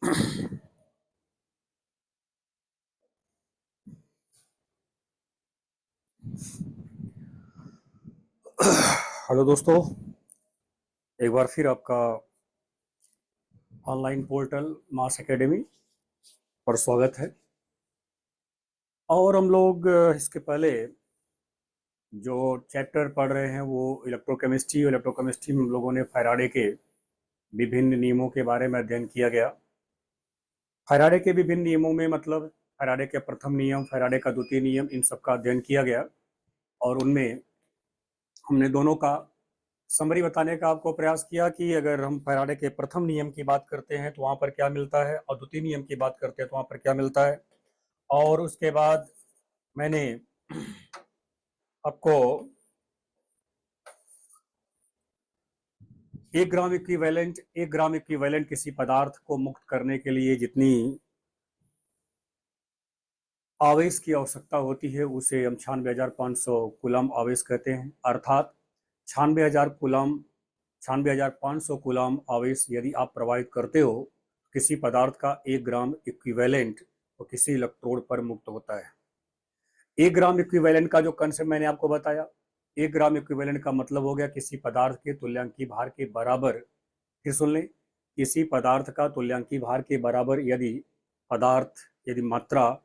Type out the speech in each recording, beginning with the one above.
Hello दोस्तों, एक बार फिर आपका ऑनलाइन पोर्टल मास एकेडमी पर स्वागत है। और हम लोग इसके पहले जो चैप्टर पढ़ रहे हैं वो इलेक्ट्रोकेमिस्ट्री में हम लोगों ने फैराडे के विभिन्न नियमों के बारे में अध्ययन किया गया। फैराडे के विभिन्न नियमों में मतलब फैराडे के प्रथम नियम, फैराडे का द्वितीय नियम, इन सब का अध्ययन किया गया। और उनमें हमने दोनों का समरी बताने का आपको प्रयास किया कि अगर हम फैराडे के प्रथम नियम की बात करते हैं तो वहाँ पर क्या मिलता है, और द्वितीय नियम की बात करते हैं तो वहाँ पर क्या मिलता है। और उसके बाद मैंने आपको 1 ग्राम इक्विवेलेंट किसी पदार्थ को मुक्त करने के लिए जितनी आवेश की आवश्यकता होती है उसे हम 96,500 कूलम आवेश कहते हैं। अर्थात 96,500 कूलम आवेश यदि आप प्रवाहित करते हो, किसी पदार्थ का 1 ग्राम इक्विवेलेंट तो किसी इलेक्ट्रोड पर मुक्त होता है। 1 ग्राम इक्विवेलेंट का जो कंसेप्ट मैंने आपको बताया, 1 ग्राम इक्विवेलेंट का मतलब हो गया किसी पदार्थ के तुल्यांकी भार के बराबर। फिर सुन लें, किसी पदार्थ का तुल्यांकी भार के बराबर यदि मात्रा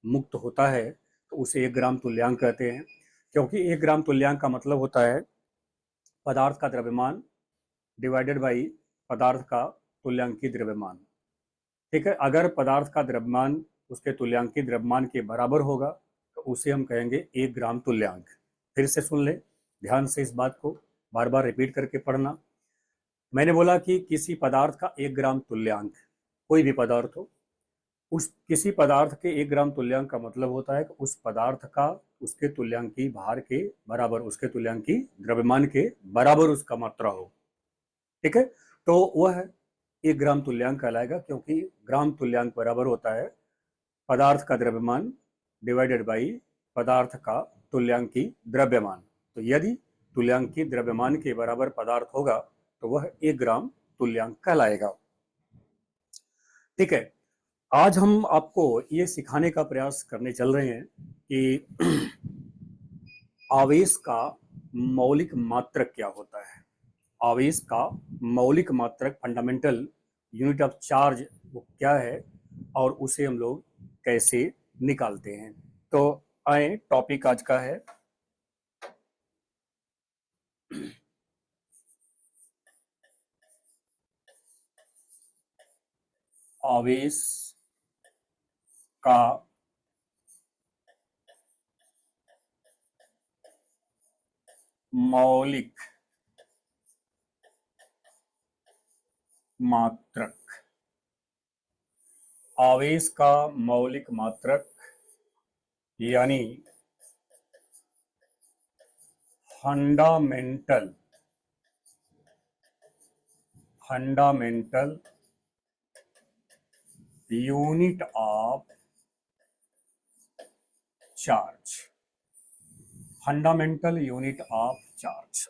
मुक्त होता है तो उसे 1 ग्राम तुल्यांक कहते हैं। क्योंकि 1 ग्राम तुल्यांक का मतलब होता है पदार्थ का द्रव्यमान डिवाइडेड बाई पदार्थ का तुल्यांकी द्रव्यमान। ठीक है, अगर पदार्थ का द्रव्यमान उसके तुल्यांकी द्रव्यमान के बराबर होगा तो उसे हम कहेंगे 1 ग्राम तुल्यांक। फिर से सुन ले, ध्यान से इस बात को बार बार रिपीट करके पढ़ना। मैंने बोला कि किसी पदार्थ का 1 ग्राम तुल्यांक, कोई भी पदार्थ हो, उस किसी पदार्थ के 1 ग्राम तुल्यांक का मतलब होता है कि उस पदार्थ का उसके तुल्यांकी भार के बराबर, उसके तुल्यांकी द्रव्यमान के बराबर उसका मात्रा हो। ठीक है, तो वह 1 ग्राम तुल्यांक कहलाएगा, क्योंकि ग्राम तुल्यांक बराबर होता है पदार्थ का द्रव्यमान डिवाइडेड बाई पदार्थ का तुल्यांकी द्रव्यमान। तो यदि तुल्यांकी द्रव्यमान के बराबर पदार्थ होगा तो वह 1 ग्राम तुल्यांक कहलाएगा। ठीक है, आज हम आपको ये सिखाने का प्रयास करने चल रहे हैं कि आवेश का मौलिक मात्रक क्या होता है। आवेश का मौलिक मात्रक, फंडामेंटल यूनिट ऑफ चार्ज, वो क्या है और उसे हम लोग कैसे निकालते हैं। तो आए, टॉपिक आज का है आवेश का मौलिक मात्रक। आवेश का मौलिक मात्रक यानी fundamental unit of charge. Fundamental unit of charge.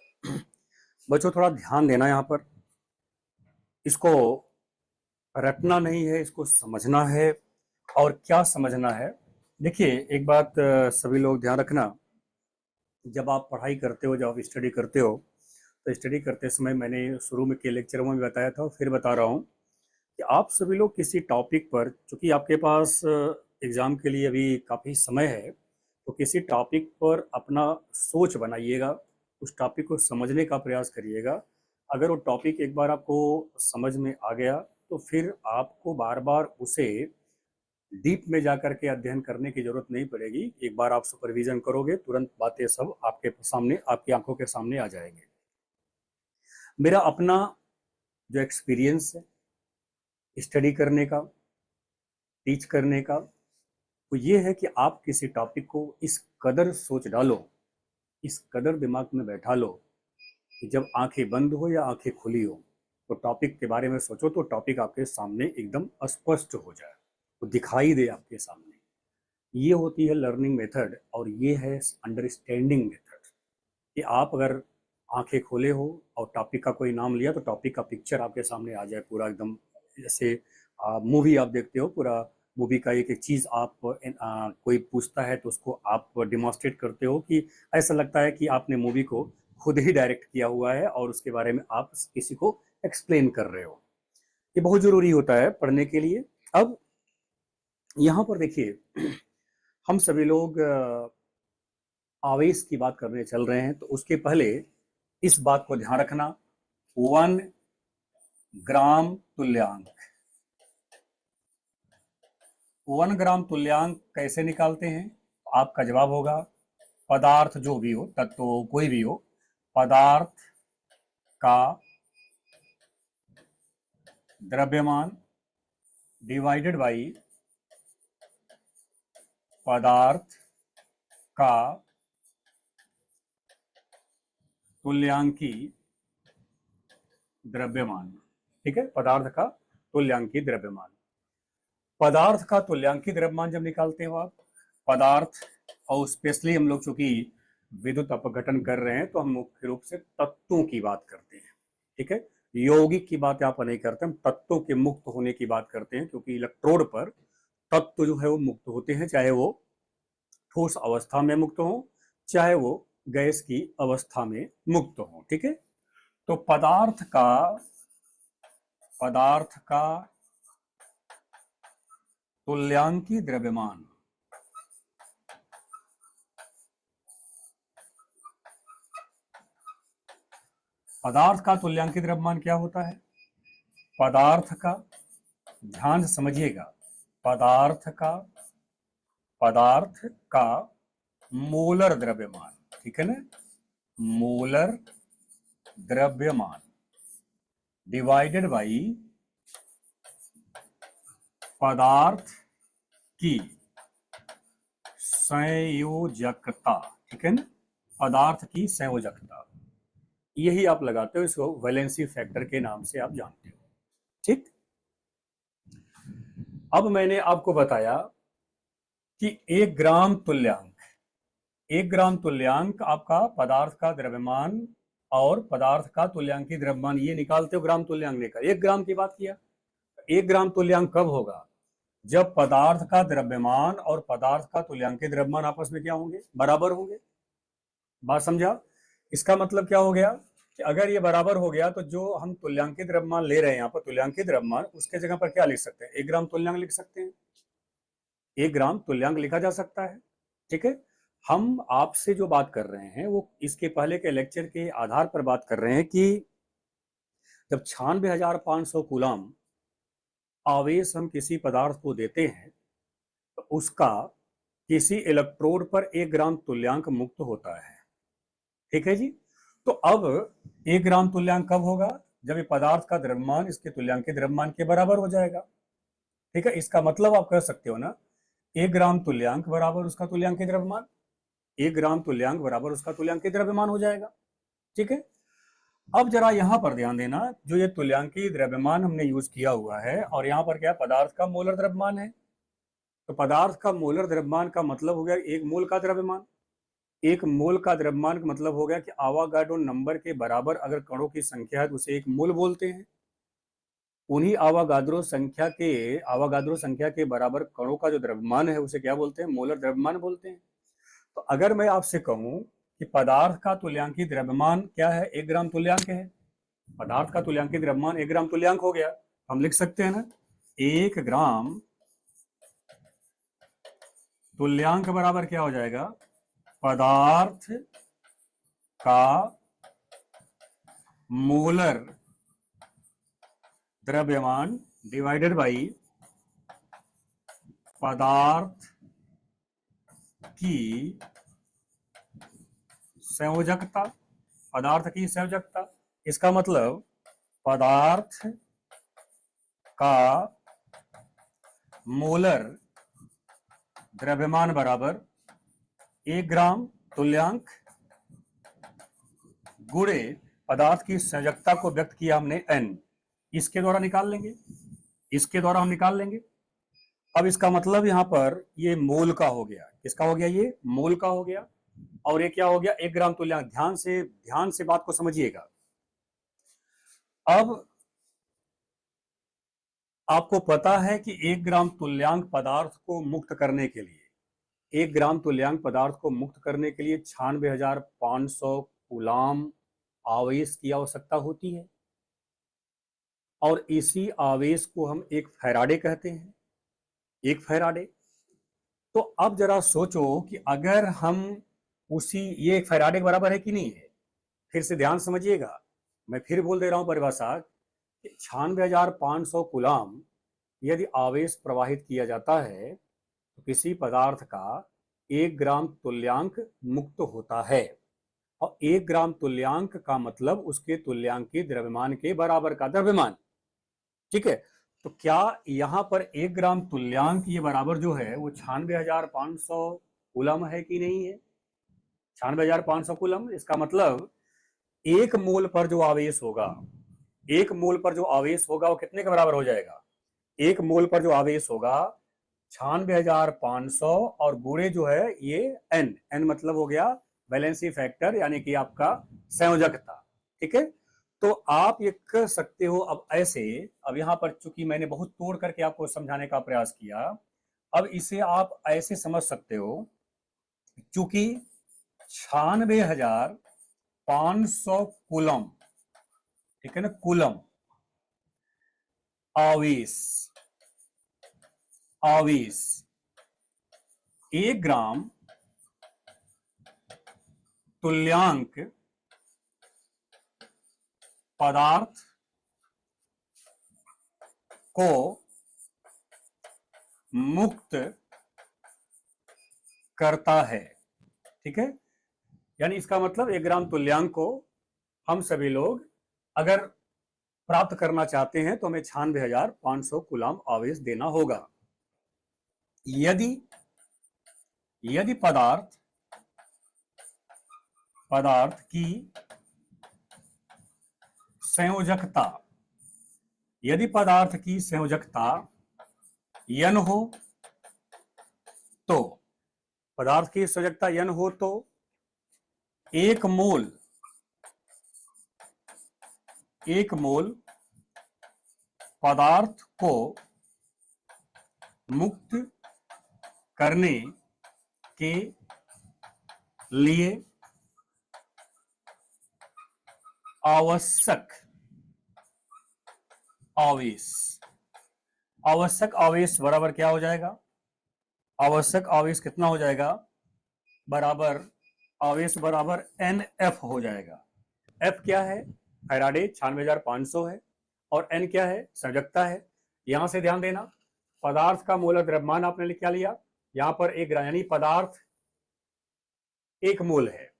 बच्चों थोड़ा ध्यान देना, यहाँ पर इसको रटना नहीं है, इसको समझना है। और क्या समझना है, देखिए एक बात सभी लोग ध्यान रखना। जब आप पढ़ाई करते हो, जब आप स्टडी करते हो, तो स्टडी करते समय मैंने शुरू में के लेक्चर में भी बताया था और फिर बता रहा हूँ कि आप सभी लोग किसी टॉपिक पर, चूंकि आपके पास एग्ज़ाम के लिए अभी काफ़ी समय है, तो किसी टॉपिक पर अपना सोच बनाइएगा, उस टॉपिक को समझने का प्रयास करिएगा। अगर वो टॉपिक एक बार आपको समझ में आ गया तो फिर आपको बार बार उसे डीप में जाकर के अध्ययन करने की जरूरत नहीं पड़ेगी। एक बार आप सुपरविजन करोगे, तुरंत बातें सब आपके सामने, आपकी आंखों के सामने आ जाएंगे। मेरा अपना जो एक्सपीरियंस है स्टडी करने का, टीच करने का, वो ये है कि आप किसी टॉपिक को इस कदर सोच डालो, इस कदर दिमाग में बैठा लो कि जब आंखें बंद हो या आंखें खुली हो तो टॉपिक के बारे में सोचो तो टॉपिक आपके सामने एकदम स्पष्ट हो जाए, वो दिखाई दे आपके सामने। ये होती है लर्निंग मेथड और ये है अंडरस्टैंडिंग मेथड। कि आप अगर आंखें खोले हो और टॉपिक का कोई नाम लिया तो टॉपिक का पिक्चर आपके सामने आ जाए पूरा एकदम, जैसे मूवी आप देखते हो, पूरा मूवी का एक एक चीज आप कोई पूछता है तो उसको आप डिमॉन्स्ट्रेट करते हो कि ऐसा लगता है कि आपने मूवी को खुद ही डायरेक्ट किया हुआ है और उसके बारे में आप किसी को एक्सप्लेन कर रहे हो। ये बहुत जरूरी होता है पढ़ने के लिए। अब यहाँ पर देखिए, हम सभी लोग आवेश की बात करने चल रहे हैं, तो उसके पहले इस बात को ध्यान रखना, 1 ग्राम तुल्यांक। 1 ग्राम तुल्यांक कैसे निकालते हैं? आपका जवाब होगा, पदार्थ जो भी हो, तत्व कोई भी हो, पदार्थ का द्रव्यमान डिवाइडेड बाई पदार्थ का तुल्यांकी द्रव्यमान। ठीक है, पदार्थ का तुल्यांकी द्रव्यमान। पदार्थ का तुल्यांकी द्रव्यमान जब निकालते हो आप, पदार्थ, और स्पेशली हम लोग चूंकि विद्युत अपघटन कर रहे हैं तो हम मुख्य रूप से तत्वों की बात करते हैं। ठीक है, यौगिक की बात यहाँ पर नहीं करते, हम तत्वों के मुक्त होने की बात करते हैं, क्योंकि इलेक्ट्रोड पर तत्व जो है वो मुक्त होते हैं, चाहे वो ठोस अवस्था में मुक्त हो, चाहे वो गैस की अवस्था में मुक्त हो। ठीक है, तो पदार्थ का तुल्यांकी द्रव्यमान, पदार्थ का तुल्यांकी द्रव्यमान क्या होता है? पदार्थ का, ध्यान से समझिएगा, पदार्थ का मोलर द्रव्यमान। ठीक है ना, मोलर द्रव्यमान डिवाइडेड बाई पदार्थ की संयोजकता। ठीक है ना, पदार्थ की संयोजकता, यही आप लगाते हो, इसको वैलेंसी फैक्टर के नाम से आप जानते हो। ठीक, अब मैंने आपको बताया कि 1 ग्राम तुल्यांक आपका पदार्थ का द्रव्यमान और पदार्थ का तुल्यांकी द्रव्यमान, ये निकालते हो ग्राम तुल्यांक लेकर। 1 ग्राम की बात किया, 1 ग्राम तुल्यांक कब होगा? जब पदार्थ का द्रव्यमान और पदार्थ का तुल्यांकी द्रव्यमान आपस में क्या होंगे? बराबर होंगे। बात समझा? इसका मतलब क्या हो गया कि अगर ये बराबर हो गया तो जो हम तुल्यांकी द्रव्यमान ले रहे हैं यहाँ पर, तुल्यांकी द्रव्यमान, उसके जगह पर क्या लिख सकते हैं? 1 ग्राम तुल्यांक लिख सकते हैं, 1 ग्राम तुल्यांक लिखा जा सकता है। ठीक है, हम आपसे जो बात कर रहे हैं वो इसके पहले के लेक्चर के आधार पर बात कर रहे हैं कि जब 96,500 कूलम आवेश हम किसी पदार्थ को देते हैं तो उसका किसी इलेक्ट्रोड पर 1 ग्राम तुल्यांक मुक्त होता है। ठीक है जी, तो अब 1 ग्राम तुल्यांक कब होगा? जब ये पदार्थ का द्रव्यमान इसके तुल्यांकी द्रव्यमान के बराबर हो जाएगा। ठीक है, इसका मतलब आप कह सकते हो ना, 1 ग्राम तुल्यांक बराबर उसका तुल्यांकी द्रव्यमान, 1 ग्राम तुल्यांक बराबर उसका तुल्यांकी द्रव्यमान हो जाएगा। ठीक है, अब जरा यहां पर ध्यान देना, जो ये तुल्यांकी द्रव्यमान हमने यूज किया हुआ है और यहाँ पर क्या, पदार्थ का मोलर द्रव्यमान है, तो पदार्थ का मोलर द्रव्यमान का मतलब हो गया 1 मोल का द्रव्यमान। 1 मोल का द्रव्यमान का मतलब हो गया कि आवागाड्रो नंबर के बराबर अगर कणों की संख्या है तो उसे 1 मोल बोलते हैं। उन्हीं आवागाद्रो संख्या के बराबर कणों का जो द्रव्यमान है उसे क्या बोलते हैं? मोलर द्रव्यमान बोलते हैं। तो अगर मैं आपसे कहूं कि पदार्थ का तुल्यांकी द्रव्यमान क्या है? 1 ग्राम तुल्यांक है, पदार्थ का तुल्यांकी द्रव्यमान 1 ग्राम तुल्यांक हो गया, हम लिख सकते हैं ना, 1 ग्राम तुल्यांक बराबर क्या हो जाएगा? पदार्थ का मोलर द्रव्यमान डिवाइडेड बाई पदार्थ की संयोजकता, पदार्थ की संयोजकता। इसका मतलब पदार्थ का मोलर द्रव्यमान बराबर 1 ग्राम तुल्यांक गुणे पदार्थ की संयोजकता को व्यक्त किया हमने n, इसके द्वारा निकाल लेंगे, इसके द्वारा हम निकाल लेंगे। अब इसका मतलब यहां पर ये मोल का हो गया, किसका हो गया? ये मोल का हो गया, और ये क्या हो गया? 1 ग्राम तुल्यांक। ध्यान से बात को समझिएगा। अब आपको पता है कि 1 ग्राम तुल्यांक पदार्थ को मुक्त करने के लिए 1 ग्राम तुल्यांक पदार्थ को मुक्त करने के लिए 96,500 कूलाम आवेश की आवश्यकता होती है और इसी आवेश को हम एक फैराडे कहते हैं, एक फैराडे। तो अब जरा सोचो कि अगर हम उसी, ये एक फैराडे के बराबर है कि नहीं है? फिर से ध्यान समझिएगा, मैं फिर बोल दे रहा हूं परिभाषा, 96,500 कूलाम यदि आवेश प्रवाहित किया जाता है तो किसी पदार्थ का 1 ग्राम तुल्यांक मुक्त होता है और 1 ग्राम तुल्यांक का मतलब उसके तुल्यांक के द्रव्यमान के बराबर का द्रव्यमान। ठीक है, तो क्या यहां पर 1 ग्राम तुल्यांक ये बराबर जो है वो 96,500 कूलम है कि नहीं है? 96,500 कूलम, इसका मतलब 1 मोल पर जो आवेश होगा, 1 मोल पर जो आवेश होगा वो कितने के बराबर हो जाएगा? 1 मोल पर जो आवेश होगा 96,500 और गुणे जो है ये n मतलब हो गया वैलेंसी फैक्टर, यानी कि आपका संयोजकता। ठीक है, तो आप ये कर सकते हो। अब ऐसे, अब यहां पर चूंकि मैंने बहुत तोड़ करके आपको समझाने का प्रयास किया, अब इसे आप ऐसे समझ सकते हो, चूंकि 96,500 कूलम, ठीक है ना, कूलम आवेश, आवेश 1 ग्राम तुल्यांक पदार्थ को मुक्त करता है। ठीक है, यानी इसका मतलब 1 ग्राम तुल्यांक को हम सभी लोग अगर प्राप्त करना चाहते हैं तो हमें 96,500 कूलाम आवेश देना होगा। यदि यदि पदार्थ की संयोजकता, यदि पदार्थ की संयोजकता n हो, तो पदार्थ की संयोजकता n हो तो 1 मोल पदार्थ को मुक्त करने के लिए आवश्यक आवेश बराबर क्या हो जाएगा? आवश्यक आवेश कितना हो जाएगा? बराबर आवेश बराबर NF हो जाएगा। F क्या है? फैराडे 96,500 है और N क्या है? संयोजकता है। यहां से ध्यान देना, पदार्थ का मोलर द्रव्यमान आपने क्या लिया? यहां पर 1 ग्राम, यानी पदार्थ 1 मोल है,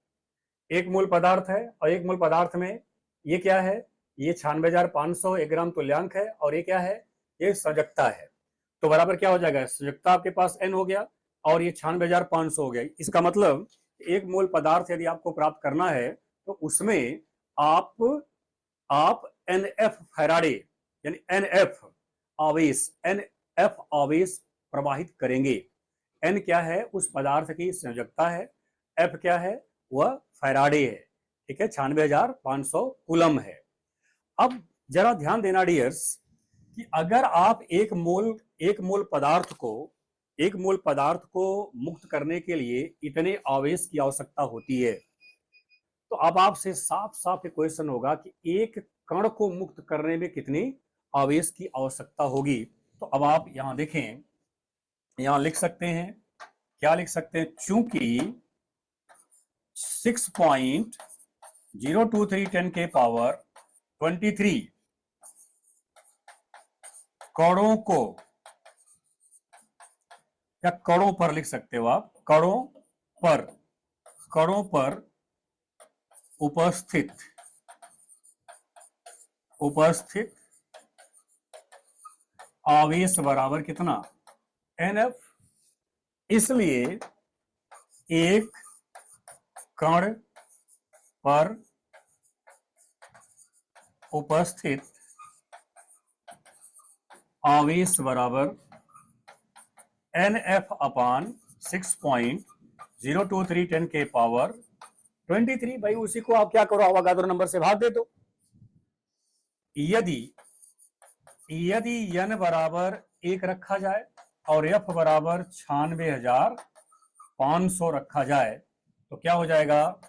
1 मोल पदार्थ है और 1 मोल पदार्थ में ये क्या है? ये 96,500 1 ग्राम तुल्यांक है और ये क्या है? ये संयोजकता है। तो बराबर क्या हो जाएगा? संयोजकता आपके पास n हो गया और ये 96,500 हो गया। इसका मतलब 1 मोल पदार्थ यदि आपको प्राप्त करना है तो उसमें आप NF फैराडे, यानी NF आवेश प्रवाहित करेंगे। N क्या है? उस पदार्थ की संयोजकता है, F क्या है? वह फैराडे है। ठीक है, 96,500 कूलम है। अब जरा ध्यान देना डियर्स कि अगर आप 1 मोल पदार्थ को मुक्त करने के लिए इतने आवेश की आवश्यकता होती है, तो अब आपसे साफ साफ क्वेश्चन होगा कि एक कण को मुक्त करने में कितनी आवेश की आवश्यकता होगी। तो अब आप यहां देखें, यहां लिख सकते हैं, क्या लिख सकते हैं? चूंकि 6.023 10 के पावर 23 कणों को, या कणों पर लिख सकते हो आप, कणों पर उपस्थित आवेश बराबर कितना? NF। इसलिए एक कण पर उपस्थित आवेश बराबर NF अपान 6.023 10 के पावर 23। भाई उसी को आप क्या करो, अवोगाद्रो नंबर से भाग दे दो। यदि n बराबर 1 रखा जाए और f बराबर 96,500 रखा जाए तो क्या हो जाएगा,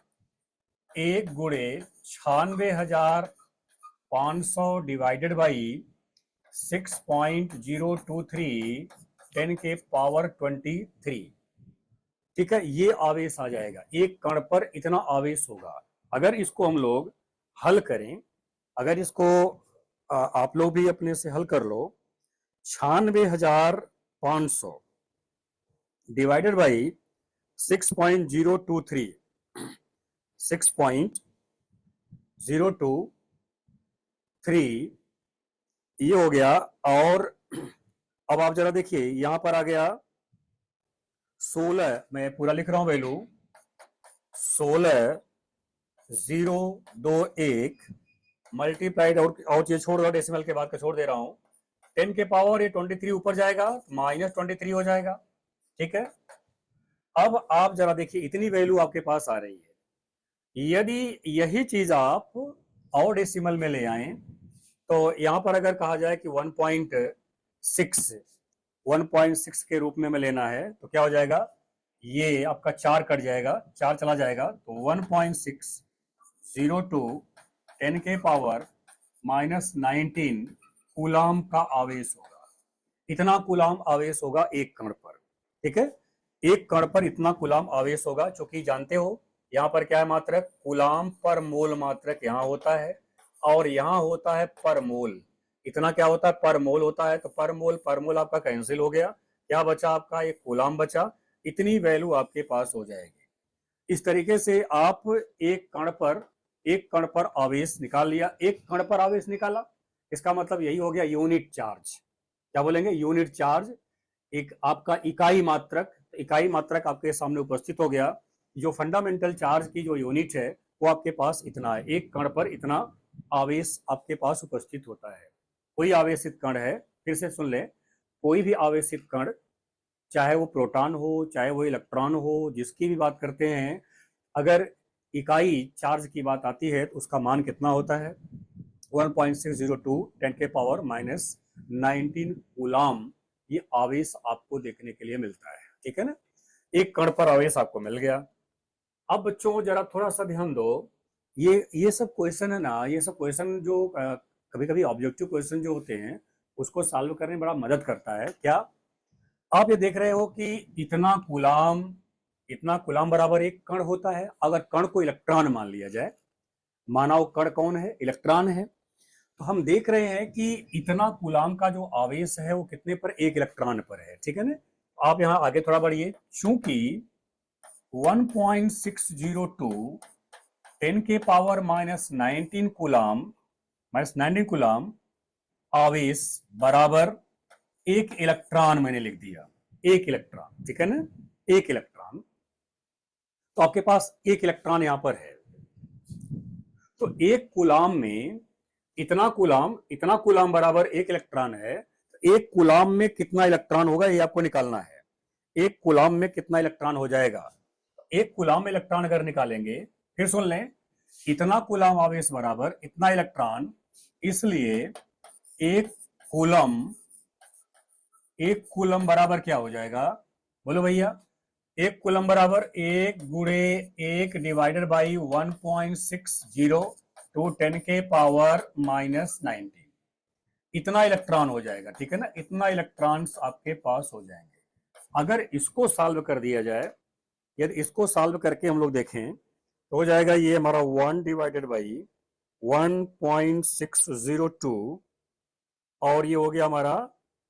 1 गुणे 96,500 डिवाइडेड बाई 6.023 10 के पावर 23। ठीक है, ये आवेश आ जाएगा, एक कण पर इतना आवेश होगा। अगर इसको हम लोग हल करें, अगर इसको आप लोग भी अपने से हल कर लो, 96,500 डिवाइडेड बाई 6.023 ये हो गया। और अब आप जरा देखिए, यहां पर आ गया 16, मैं पूरा लिख रहा हूं वैल्यू, 16,021 मल्टीप्लाइड, और चीज छोड़ दो, डेसिमल के बाद का छोड़ दे रहा हूं, 10 के पावर ये 23 ऊपर जाएगा, -23 हो जाएगा। ठीक है, अब आप जरा देखिए, इतनी वैल्यू आपके पास आ रही है। यदि यही चीज आप और डेसिमल में ले आए तो यहां पर अगर कहा जाए कि 1.6 के रूप में लेना है तो क्या हो जाएगा, ये आपका 4 कट जाएगा, 4 चला जाएगा, तो 1.602 10 के पावर -19 कूलाम का आवेश होगा। इतना कूलाम आवेश होगा एक कण पर। ठीक है, एक कण पर इतना कूलाम आवेश होगा, चूंकि जानते हो यहाँ पर क्या है मात्रक, कूलाम पर मोल मात्रक यहाँ होता है और यहाँ होता है पर मोल। इतना क्या होता है, पर मोल होता है, तो पर मोल आपका कैंसिल हो गया, क्या बचा आपका, एक कूलाम बचा। इतनी वैल्यू आपके पास हो जाएगी। इस तरीके से आप एक कण पर आवेश निकाल लिया। एक कण पर आवेश निकाला, इसका मतलब यही हो गया यूनिट चार्ज। क्या बोलेंगे, यूनिट चार्ज। एक आपका इकाई मात्रक आपके सामने उपस्थित हो गया। जो फंडामेंटल चार्ज की जो यूनिट है वो आपके पास इतना है, एक कण पर इतना आवेश आपके पास उपस्थित होता है। कोई आवेशित कण है, फिर से सुन ले, कोई भी आवेशित कण, चाहे वो प्रोटॉन हो चाहे वो इलेक्ट्रॉन हो, जिसकी भी बात करते हैं, अगर इकाई चार्ज की बात आती है तो उसका मान कितना होता है, 1.602 10 के पावर -19 कूलाम। ये आवेश आपको देखने के लिए मिलता है। ठीक है ना, एक कण पर आवेश आपको मिल गया। अब बच्चों जरा थोड़ा सा ध्यान दो, ये सब क्वेश्चन है ना, ये सब क्वेश्चन जो कभी कभी ऑब्जेक्टिव क्वेश्चन जो होते हैं उसको सॉल्व करने में बड़ा मदद करता है। क्या आप ये देख रहे हो कि इतना कूलाम बराबर एक कण होता है। अगर कण को इलेक्ट्रॉन मान लिया जाए, माना वो कण कौन है, इलेक्ट्रॉन है, तो हम देख रहे हैं कि इतना कूलाम का जो आवेश है वो कितने पर, एक इलेक्ट्रॉन पर है। ठीक है ना, आप यहां आगे थोड़ा बढ़िए, चूंकि 1.602 10 के पावर -19 कूलाम आवेश बराबर एक इलेक्ट्रॉन, मैंने लिख दिया एक इलेक्ट्रॉन। ठीक है ना, एक इलेक्ट्रॉन, तो आपके पास एक इलेक्ट्रॉन यहां पर है। तो एक कूलाम में इतना कूलाम बराबर एक इलेक्ट्रॉन है। तो एक कूलाम में कितना इलेक्ट्रॉन होगा ये आपको निकालना है। एक कूलाम में कितना इलेक्ट्रॉन हो जाएगा, एक कूलाम में इलेक्ट्रॉन अगर निकालेंगे, फिर सुन लें, इतना कूलाम आवेश बराबर इतना इलेक्ट्रॉन, इसलिए एक कूलम बराबर क्या हो जाएगा, बोलो भैया, एक कूलम बराबर 1 गुणे 1 डिवाइडेड बाई 1.602 10 के पावर -19, इतना इलेक्ट्रॉन हो जाएगा। ठीक है ना, इतना इलेक्ट्रॉन्स आपके पास हो जाएंगे। अगर इसको सॉल्व कर दिया जाए, यदि इसको सॉल्व करके हम लोग देखें तो हो जाएगा ये हमारा 1 डिवाइडेड बाई 1.602, और ये हो गया हमारा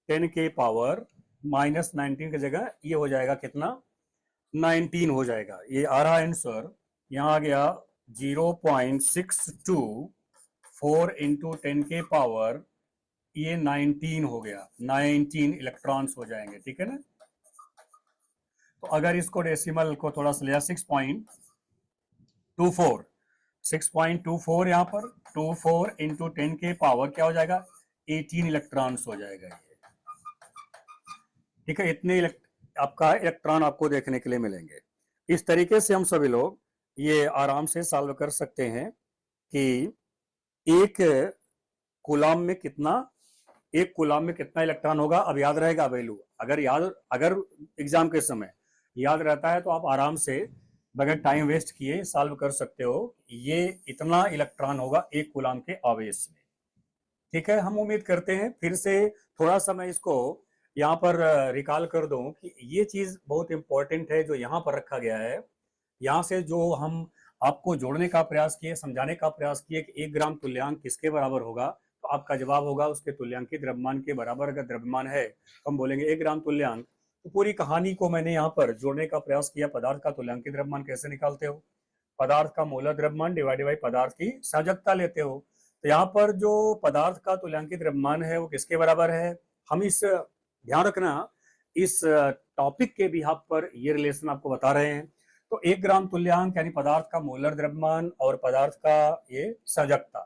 10 के पावर -19 की जगह ये हो जाएगा कितना, 19 हो जाएगा। ये आ रहा आंसर, यहाँ आ गया 0.624 इंटू 10 के पावर, ये 19 हो गया, 19 इलेक्ट्रॉन्स हो जाएंगे। ठीक है ना, तो अगर इसको डेसिमल को थोड़ा सा लिया, 6.24 यहाँ पर 24 इंटू 10 के पावर क्या हो जाएगा, 18 इलेक्ट्रॉन्स हो जाएगा ये। ठीक है, इतने आपका इलेक्ट्रॉन आपको देखने के लिए मिलेंगे। इस तरीके से हम सभी लोग ये आराम से सॉल्व कर सकते हैं कि एक कूलाम में कितना एक कूलाम में कितना इलेक्ट्रॉन होगा, अब याद रहेगा वैल्यू। अगर एग्जाम के समय याद रहता है तो आप आराम से बगैर टाइम वेस्ट किए सॉल्व कर सकते हो। ये इतना इलेक्ट्रॉन होगा एक कूलाम के आवेश में। ठीक है, हम उम्मीद करते हैं फिर से थोड़ा सा मैं इसको यहाँ पर रिकॉल कर दूं कि ये चीज बहुत इंपॉर्टेंट है जो यहाँ पर रखा गया है। यहाँ से जो हम आपको जोड़ने का प्रयास किए, समझाने का प्रयास किए कि 1 ग्राम तुल्यांक किसके बराबर होगा, तो आपका जवाब होगा उसके तुल्यांकित द्रव्यमान के बराबर। अगर द्रव्यमान है तो हम बोलेंगे 1 ग्राम तुल्यांक। तो पूरी कहानी को मैंने यहाँ पर जोड़ने का प्रयास किया। पदार्थ का तुल्यांकित द्रव्यमान कैसे निकालते हो, पदार्थ का मोलर द्रव्यमान डिवाइडेड बाई पदार्थ की संयोजकता लेते हो। तो यहाँ पर जो पदार्थ का तुल्यांकित द्रव्यमान है वो किसके बराबर है, हम इस ध्यान रखना इस टॉपिक के भी यहाँ पर ये रिलेशन आपको बता रहे हैं। तो 1 ग्राम तुल्यांक यानी पदार्थ का मोलर द्रव्यमान और पदार्थ का ये संयोजकता।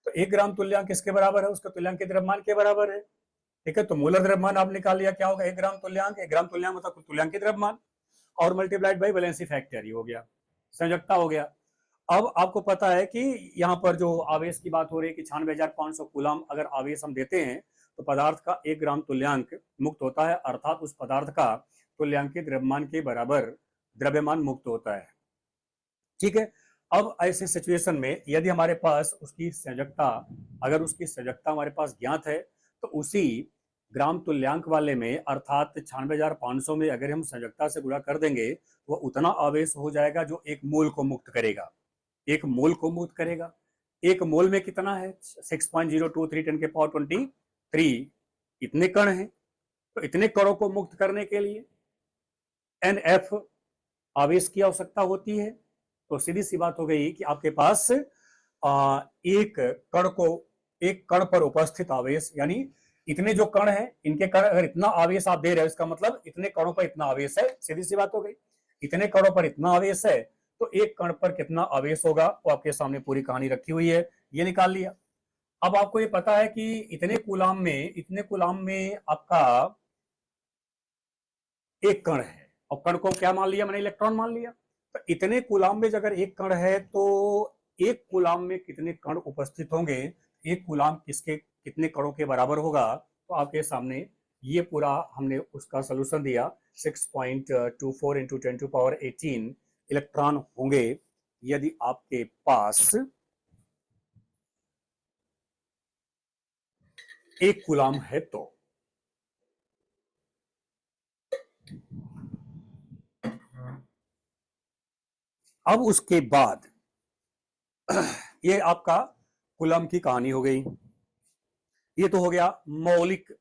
तो 1 ग्राम तुल्यांक किसके बराबर है, उसका तुल्यांकित द्रव्यमान के बराबर है। ठीक है, तो मोलर द्रव्यमान आप निकाल लिया, क्या होगा 1 ग्राम तुल्यांक। 1 ग्राम तुल्यांक मतलब तुल्यांकित द्रव्यमान और मल्टीप्लाइड बाई वैलेंसी फैक्टर, ये हो गया संयोजकता हो गया। अब आपको पता है कि यहाँ पर जो आवेश की बात हो रही है कि 96,500 कूलाम अगर आवेश हम देते हैं तो पदार्थ का 1 ग्राम तुल्यांक मुक्त होता है, अर्थात उस पदार्थ का तुल्यांकित द्रव्यमान के बराबर द्रव्यमान मुक्त होता है। ठीक है, अब ऐसे सिचुएशन में यदि हमारे पास उसकी संयोजकता, अगर उसकी संयोजकता हमारे पास ज्ञात है तो उसी ग्राम तुल्यांक वाले में अर्थात 96,500 में अगर हम संयोजकता से गुणा कर देंगे तो वह उतना आवेश हो जाएगा जो एक मोल को मुक्त करेगा। एक मोल को मुक्त करेगा। एक मोल में कितना है 6.023 10 के पावर 23 इतने कण हैं। तो इतने कणों को मुक्त करने के लिए NF आवेश की आवश्यकता होती है। तो सीधी सी बात हो गई कि आपके पास एक कण पर उपस्थित आवेश, यानी इतने जो कण है इनके कण अगर इतना आवेश आप दे रहे हो इसका मतलब इतने कणों पर इतना आवेश है। सीधी सी बात हो गई, इतने कणों पर इतना आवेश है तो एक कण पर कितना आवेश होगा वो आपके सामने पूरी कहानी रखी हुई है, ये निकाल लिया। अब आपको ये पता है कि इतने कूलाम में आपका एक कण है और कण को क्या मान लिया मैंने, इलेक्ट्रॉन मान लिया। तो इतने कूलाम में अगर एक कण है तो एक कूलाम में कितने कण उपस्थित होंगे, एक कूलाम कितने कणों के बराबर होगा। तो आपके सामने ये पूरा हमने उसका सलूशन दिया। 6.24 इंटू 10 टू पावर 18 इलेक्ट्रॉन होंगे यदि आपके पास एक कूलाम है तो। अब उसके बाद ये आपका कूलम की कहानी हो गई। ये तो हो गया मौलिक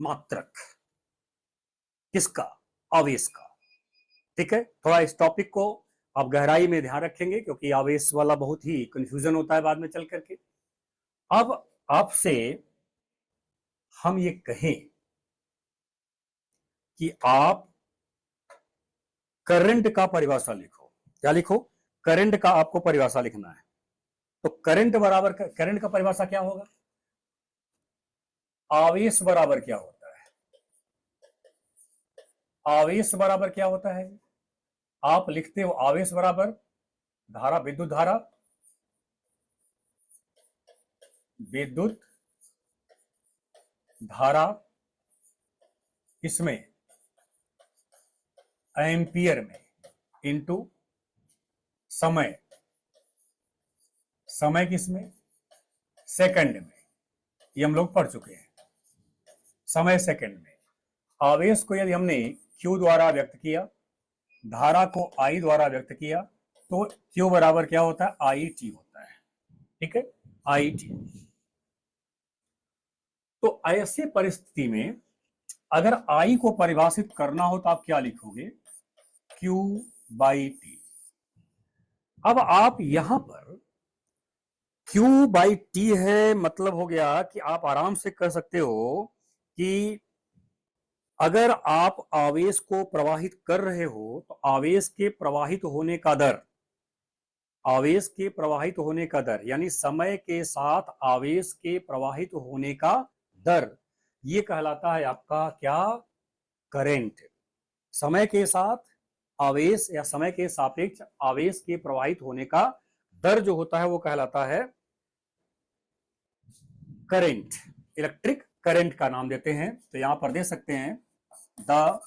मात्रक किसका, आवेश का। ठीक है, थोड़ा इस टॉपिक को आप गहराई में ध्यान रखेंगे क्योंकि आवेश वाला बहुत ही कंफ्यूजन होता है बाद में चल करके। अब आपसे हम ये कहें कि आप करंट का परिभाषा लिखो। क्या लिखो, करंट का आपको परिभाषा लिखना है। तो करंट बराबर करंट का परिभाषा क्या होगा, आवेश बराबर क्या होता है, आवेश बराबर क्या होता है, आप लिखते हो आवेश बराबर धारा, विद्युत धारा, विद्युत धारा इसमें एम्पियर में इंटू समय, समय किसमें, सेकंड में। ये हम लोग पढ़ चुके हैं, समय सेकंड में। आवेश को यदि हमने Q द्वारा व्यक्त किया, धारा को I द्वारा व्यक्त किया तो Q बराबर क्या होता है, IT होता है। ठीक है, IT। तो ऐसे परिस्थिति में अगर I को परिभाषित करना हो तो आप क्या लिखोगे, Q बाई T। अब आप यहां पर Q बाई T है, मतलब हो गया कि आप आराम से कर सकते हो कि अगर आप आवेश को प्रवाहित कर रहे हो तो आवेश के प्रवाहित होने का दर, आवेश के प्रवाहित होने का दर यानी समय के साथ आवेश के प्रवाहित होने का दर, ये कहलाता है आपका क्या, करंट। समय के साथ आवेश या समय के सापेक्ष आवेश के प्रवाहित होने का दर जो होता है वो कहलाता है करंट। इलेक्ट्रिक करंट का नाम देते हैं। तो यहां पर दे सकते हैं the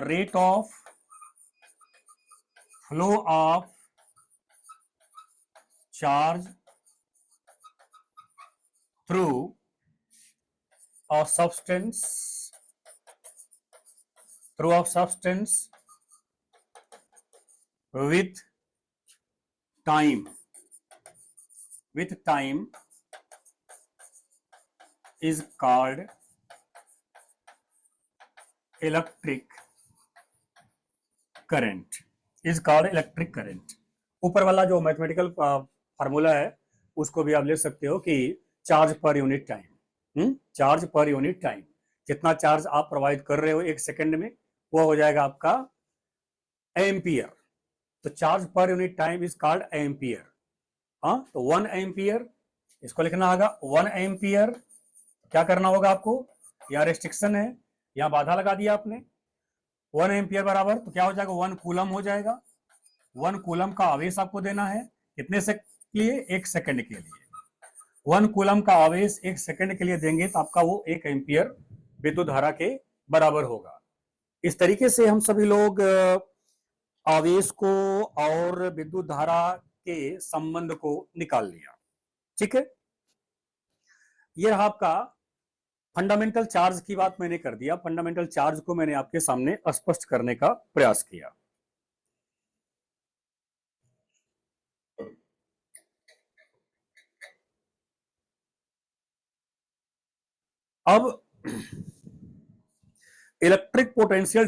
rate of flow of charge through a substance with time is called electric current ऊपर वाला जो मैथमेटिकल फार्मूला है उसको भी आप ले सकते हो कि charge per unit time, charge per unit time, जितना चार्ज आप प्रोवाइड कर रहे हो एक सेकंड में वो हो जाएगा आपका एम्पियर। तो charge per unit time is called ampere. हाँ, तो 1 एम्पियर इसको लिखना होगा 1 एम्पियर। क्या करना होगा आपको, यहाँ रेस्ट्रिक्शन है, यहाँ बाधा लगा दिया आपने। 1 एम्पियर बराबर तो क्या हो जाएगा 1 कूलम हो जाएगा। 1 कूलम का आवेश आपको देना है कितने से लिए, 1 सेकंड के लिए। 1 कूलम का आवेश 1 सेकंड के लिए देंगे तो आपका वो 1 एम्पियर विद्युत धारा के बराबर होगा। इस तरीके से हम सभी लोग आवेश को और विद्युत धारा के संबंध को निकाल लिया। ठीक है, ये रहा आपका फंडामेंटल चार्ज की बात मैंने कर दिया। फंडामेंटल चार्ज को मैंने आपके सामने स्पष्ट करने का प्रयास किया। अब इलेक्ट्रिक पोटेंशियल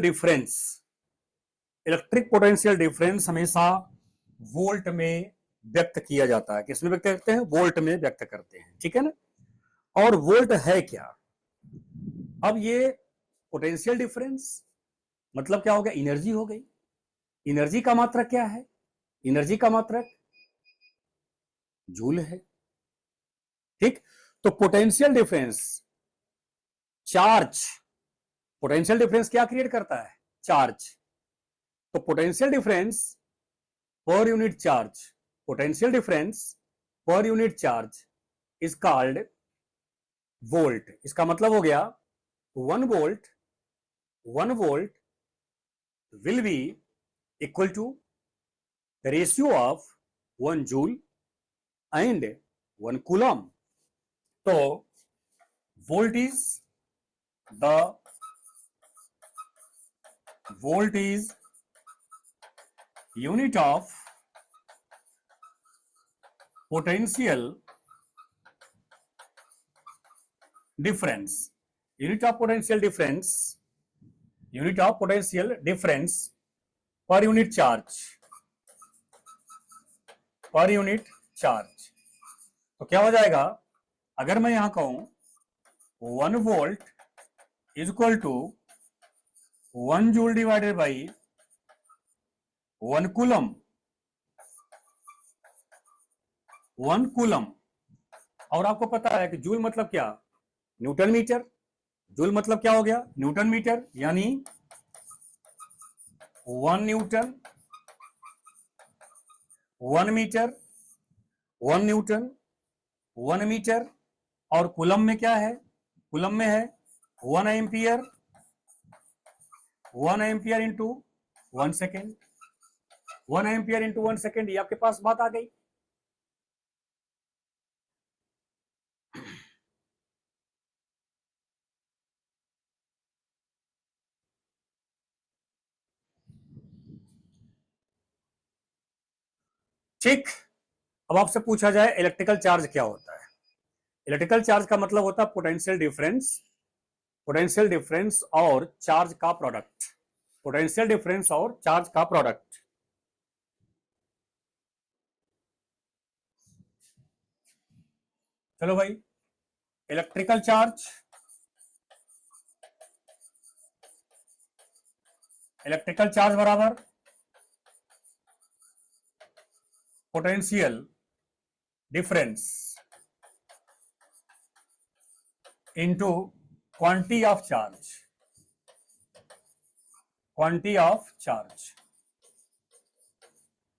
डिफरेंस हमेशा वोल्ट में व्यक्त किया जाता है। किसमें व्यक्त करते हैं, वोल्ट में व्यक्त करते हैं। ठीक है ना, और वोल्ट है क्या। अब ये पोटेंशियल डिफरेंस मतलब क्या हो गया, एनर्जी हो गई। एनर्जी का मात्रक क्या है, एनर्जी का मात्रक जूल है। ठीक, तो potential difference charge, potential difference क्या क्रिएट करता है, चार्ज। तो potential difference per unit charge, potential difference per unit charge is called volt. इसका मतलब हो गया 1 volt will be equal to the ratio of 1 joule and 1 coulomb. तो volt is unit of potential difference, unit of potential difference per unit charge। तो क्या हो जाएगा, अगर मैं यहां कहूं 1 volt is equal to 1 joule divided by 1 coulomb, 1 coulomb. और आपको पता है कि जूल मतलब क्या, न्यूटन मीटर। जूल मतलब क्या हो गया, न्यूटन मीटर, यानी 1 न्यूटन 1 मीटर 1 न्यूटन 1 मीटर। और कूलम में क्या है, कूलम में है 1 ampere 1 ampere into 1 second, 1 ampere into 1 second. ये आपके पास बात आ गई। ठीक, अब आपसे पूछा जाए इलेक्ट्रिकल चार्ज क्या होता है। इलेक्ट्रिकल चार्ज का मतलब होता है पोटेंशियल डिफरेंस और चार्ज का प्रोडक्ट, पोटेंशियल डिफरेंस और चार्ज का प्रोडक्ट। चलो भाई, इलेक्ट्रिकल चार्ज बराबर potential difference into quantity of charge,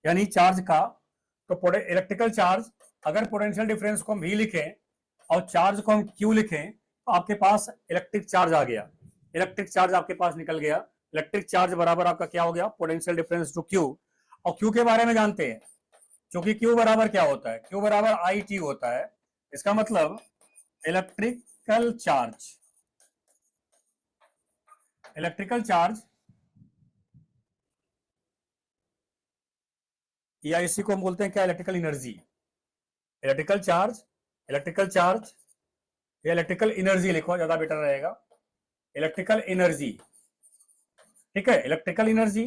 यानी चार्ज का। तो इलेक्ट्रिकल चार्ज अगर पोटेंशियल डिफरेंस को हम भी लिखें और चार्ज को हम क्यू लिखें तो आपके पास इलेक्ट्रिक चार्ज आ गया, इलेक्ट्रिक चार्ज आपके पास निकल गया। इलेक्ट्रिक चार्ज बराबर आपका क्या हो गया, पोटेंशियल डिफरेंस टू क्यू। और क्यू के बारे में जानते हैं, क्योंकि क्यू बराबर क्या होता है, क्यू बराबर आई टी होता है। इसका मतलब इलेक्ट्रिकल चार्ज, इलेक्ट्रिकल चार्ज या इसी को हम बोलते हैं क्या, electrical energy. Electrical charge, electrical charge या इलेक्ट्रिकल एनर्जी लिखो ज्यादा बेटर रहेगा, इलेक्ट्रिकल एनर्जी। ठीक है, इलेक्ट्रिकल एनर्जी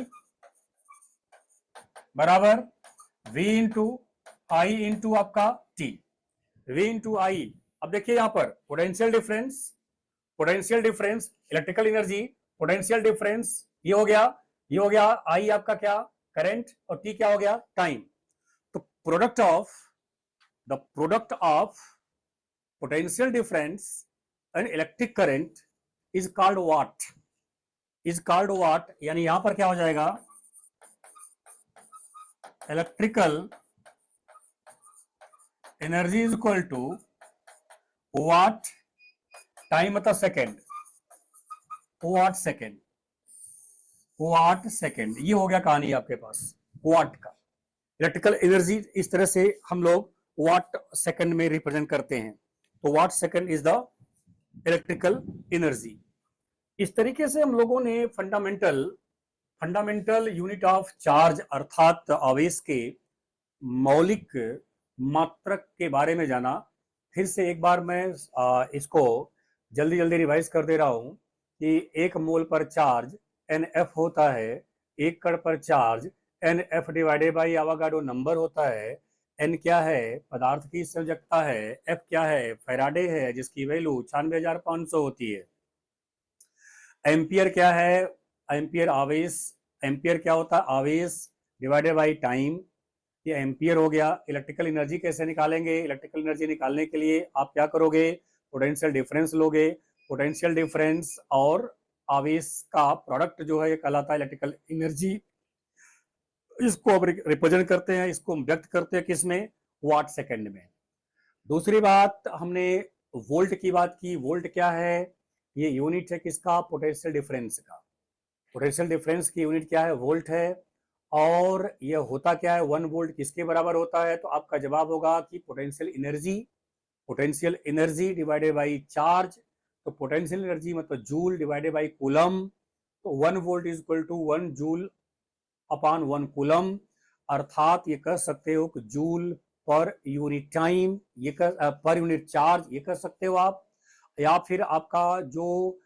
बराबर V इंटू आई इंटू आपका टी, V इंटू आई। अब देखिए यहां पर potential difference, potential difference, electrical energy, potential difference, ये हो गया, ये हो गया आई आपका क्या, करंट, और टी क्या हो गया, टाइम। तो product of, the product of potential difference and electric current is called what, is called what, यानी यहां पर क्या हो जाएगा, electrical energy is equal to watt, time मतलब second, watt second, watt second, ये हो गया कहानी आपके पास वाट का। इलेक्ट्रिकल एनर्जी इस तरह से हम लोग वाट सेकेंड में रिप्रेजेंट करते हैं, तो watt second is the electrical energy. इस तरीके से हम लोगों ने fundamental, fundamental unit of charge अर्थात आवेश के मौलिक मात्रक के बारे में जाना। फिर से एक बार मैं इसको जल्दी जल्दी रिवाइज कर दे रहा हूं कि एक मोल पर चार्ज NF होता है, एक कण पर charge NF divided by Avogadro number होता है। N क्या है, पदार्थ की संयोजकता है, F क्या है, फैराडे है जिसकी वैल्यू 96,500 होती है। एम्पियर क्या है, एम्पियर आवेश, एम्पियर क्या होता है, आवेश डिवाइडेड बाई टाइम, ये एम्पियर हो गया। इलेक्ट्रिकल एनर्जी कैसे निकालेंगे, इलेक्ट्रिकल एनर्जी निकालने के लिए आप क्या करोगे, पोटेंशियल डिफरेंस लोगे, पोटेंशियल डिफरेंस और आवेश का प्रोडक्ट जो है ये कहलाता है इलेक्ट्रिकल एनर्जी। इसको अब रिप्रेजेंट करते हैं, इसको व्यक्त करते हैं किसमें, वाट सेकंड में। दूसरी बात हमने वोल्ट की बात की, वोल्ट क्या है, ये यूनिट है किसका, पोटेंशियल डिफरेंस का। पोटेंशियल डिफरेंस की यूनिट क्या है, वोल्ट है। और ये होता क्या है, 1 वोल्ट किसके बराबर होता है, तो आपका जवाब होगा कि potential energy, potential energy divided by charge. तो पोटेंशियल एनर्जी मतलब जूल डिवाइडेड बाई कूलम, तो 1 volt is equal to 1 joule upon 1 coulomb, अर्थात ये कह सकते हो कि जूल पर यूनिट टाइम, ये पर यूनिट चार्ज ये कर सकते हो आप। या फिर आपका जो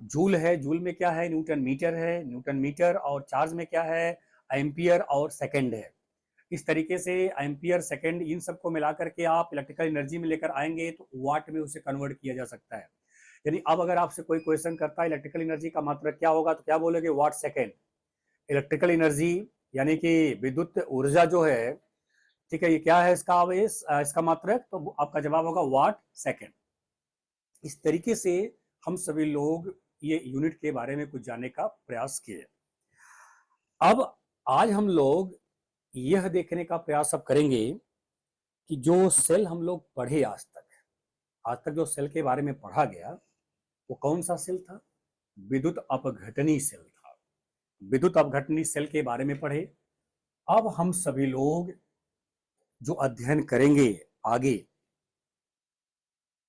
जूल है, जूल में क्या है, न्यूटन मीटर है, न्यूटन मीटर, और चार्ज में क्या है, एम्पियर और सेकंड है। इस तरीके से एम्पियर, सेकंड, इन सबको मिलाकर के आप इलेक्ट्रिकल एनर्जी में लेकर आएंगे तो वाट में उसे कन्वर्ट किया जा सकता है। यानी अब अगर आपसे कोई क्वेश्चन करता है इलेक्ट्रिकल एनर्जी का मात्रक क्या होगा, तो क्या बोलोगे, वाट सेकंड। इलेक्ट्रिकल एनर्जी यानी कि विद्युत ऊर्जा जो है, ठीक है, ये क्या है इसका आवेश, इसका मात्रक, तो आपका जवाब होगा वाट सेकंड। इस तरीके से हम सभी लोग ये यूनिट के बारे में कुछ जानने का प्रयास किए। अब आज हम लोग यह देखने का प्रयास अब करेंगे कि जो सेल हम लोग पढ़े आज तक जो सेल के बारे में पढ़ा गया वो कौन सा सेल था, विद्युत अपघटनी सेल था। विद्युत अपघटनी सेल के बारे में पढ़े। अब हम सभी लोग जो अध्ययन करेंगे आगे,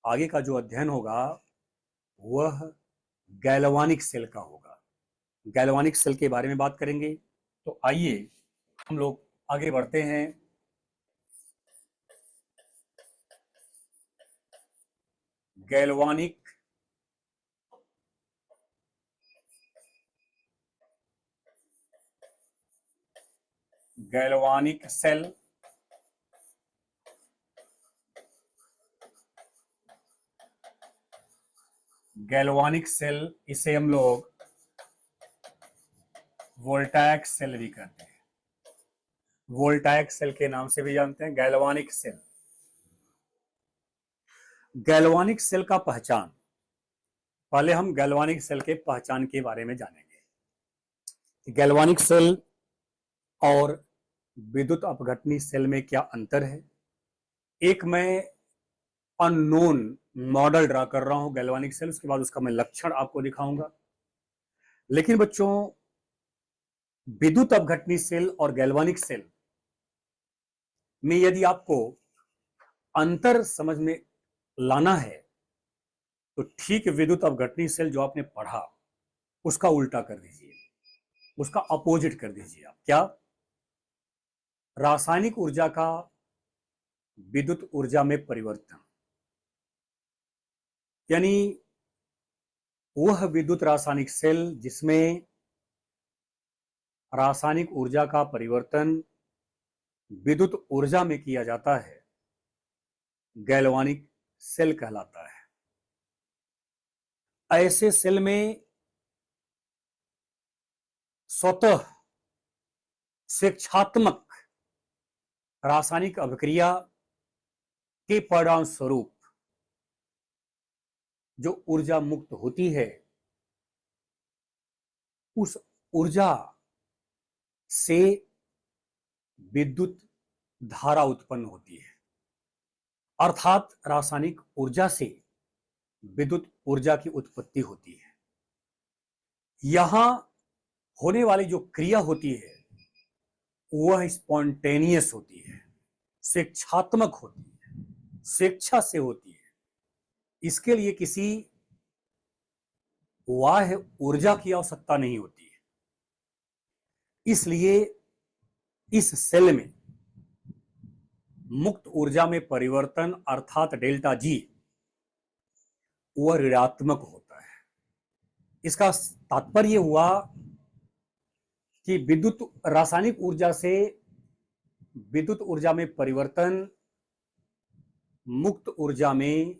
आगे का जो अध्ययन होगा वह गैल्वानिक सेल का होगा। गैल्वानिक सेल के बारे में बात करेंगे। तो आइए हम लोग आगे बढ़ते हैं। Galvanic galvanic cell, galvanic cell, इसे हम लोग वोल्टैक सेल भी कहते हैं, वोल्टैक सेल के नाम से भी जानते हैं, गैल्वानिक सेल। गैल्वानिक सेल का पहचान, पहले हम गैल्वानिक सेल के पहचान के बारे में जानेंगे। गैल्वानिक सेल और विद्युत अपघटनी सेल में क्या अंतर है। एक मैं अननोन मॉडल ड्रा कर रहा हूं गैल्वानिक सेल, उसके बाद उसका मैं लक्षण आपको दिखाऊंगा। लेकिन बच्चों, विद्युत अपघटनी सेल और गैल्वानिक सेल में यदि आपको अंतर समझ में लाना है तो ठीक विद्युत अपघटनी सेल जो आपने पढ़ा उसका उल्टा कर दीजिए, उसका अपोजिट कर दीजिए। आप क्या? रासायनिक ऊर्जा का विद्युत ऊर्जा में परिवर्तन, यानी वह विद्युत रासायनिक सेल जिसमें रासायनिक ऊर्जा का परिवर्तन विद्युत ऊर्जा में किया जाता है, गैल्वानिक सेल कहलाता है। ऐसे सेल में स्वतः स्वेच्छात्मक रासायनिक अभिक्रिया के परिणाम स्वरूप जो ऊर्जा मुक्त होती है, उस ऊर्जा से विद्युत धारा उत्पन्न होती है। अर्थात रासायनिक ऊर्जा से विद्युत ऊर्जा की उत्पत्ति होती है। यहां होने वाली जो क्रिया होती है वह स्पॉन्टेनियस होती है, स्वेच्छात्मक होती है, स्वेच्छा से होती है। इसके लिए किसी बाह्य ऊर्जा की आवश्यकता नहीं होती है। इसलिए इस सेल में मुक्त ऊर्जा में परिवर्तन अर्थात डेल्टा जी वह ऋणात्मक होता है। इसका तात्पर्य हुआ कि विद्युत रासायनिक ऊर्जा से विद्युत ऊर्जा में परिवर्तन मुक्त ऊर्जा में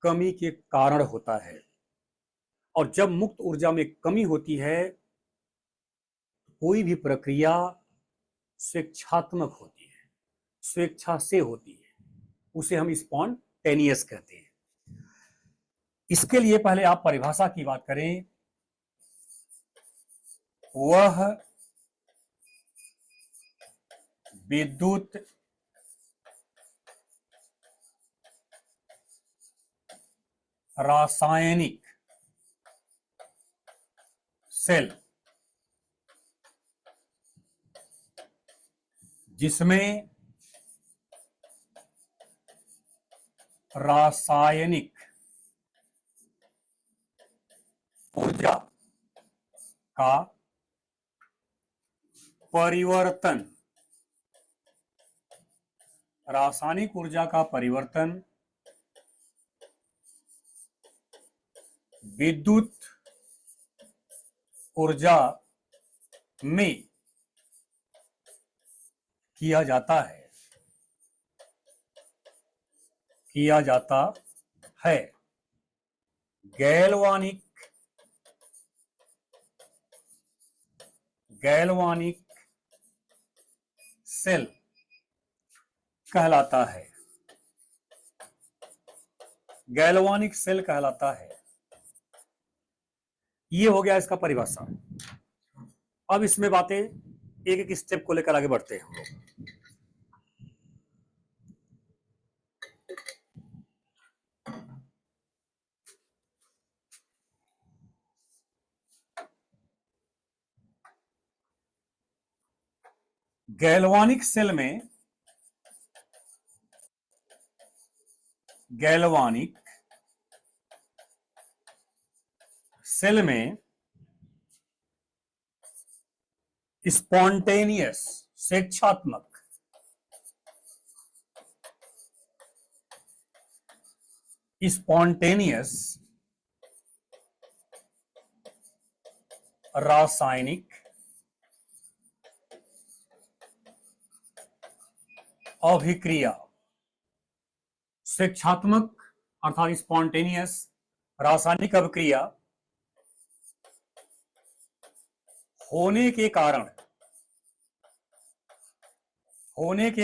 कमी के कारण होता है, और जब मुक्त ऊर्जा में कमी होती है कोई भी प्रक्रिया स्वेच्छात्मक होती है, स्वेच्छा से होती है, उसे हम स्पॉन्टेनियस कहते हैं। इसके लिए पहले आप परिभाषा की बात करें। वह विद्युत रासायनिक सेल जिसमें रासायनिक ऊर्जा का परिवर्तन, रासायनिक ऊर्जा का परिवर्तन विद्युत ऊर्जा में किया जाता है गैल्वानिक सेल कहलाता है। गैल्वानिक सेल कहलाता है। ये हो गया इसका परिभाषा। अब इसमें बातें एक एक स्टेप को लेकर आगे बढ़ते हैं हम लोग। गैल्वानिक सेल में स्पॉन्टेनियस स्वेच्छात्मक रासायनिक अभिक्रिया, स्वेच्छात्मक अर्थात स्पॉन्टेनियस रासायनिक अभिक्रिया होने के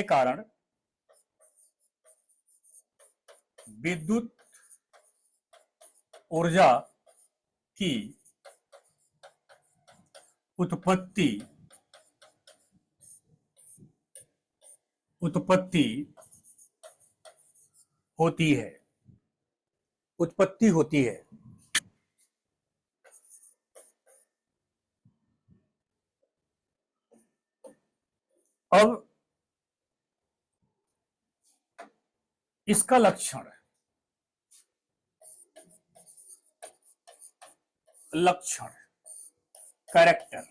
कारण विद्युत ऊर्जा की उत्पत्ति होती है, उत्पत्ति होती है। अब इसका लक्षण, कैरेक्टर,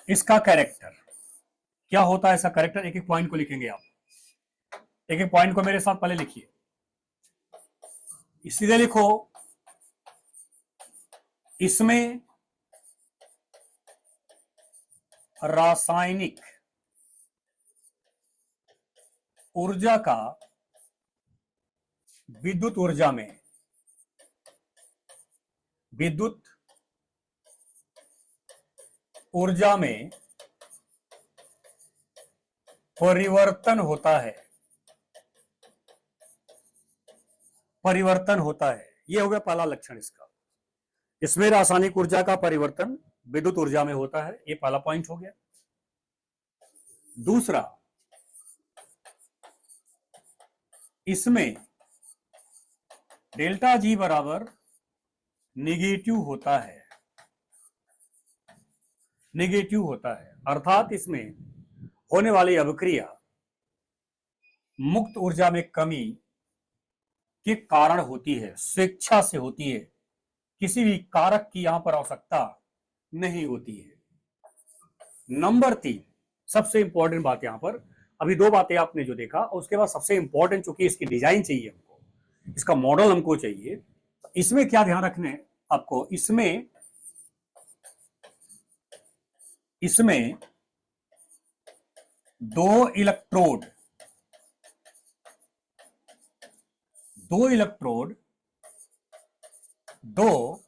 इसका कैरेक्टर क्या होता है? ऐसा कैरेक्टर एक एक पॉइंट को लिखेंगे आप, एक एक पॉइंट को मेरे साथ पहले लिखिए, सीधे लिखो। इसमें रासायनिक ऊर्जा का विद्युत ऊर्जा में, विद्युत ऊर्जा में परिवर्तन होता है, परिवर्तन होता है। यह हो गया पहला लक्षण इसका। इसमें रासायनिक ऊर्जा का परिवर्तन विद्युत ऊर्जा में होता है, यह पहला पॉइंट हो गया। दूसरा, इसमें डेल्टा जी बराबर निगेटिव होता है, निगेटिव होता है, अर्थात इसमें होने वाली अभिक्रिया मुक्त ऊर्जा में कमी के कारण होती है, स्वेच्छा से होती है, किसी भी कारक की यहां पर आवश्यकता नहीं होती है। नंबर 3, सबसे इंपॉर्टेंट बात यहां पर, अभी 2 बातें आपने जो देखा, उसके बाद सबसे इंपॉर्टेंट, चूंकि इसकी डिजाइन चाहिए हमको, इसका मॉडल हमको चाहिए, इसमें क्या ध्यान रखने आपको, इसमें 2 इलेक्ट्रोड, 2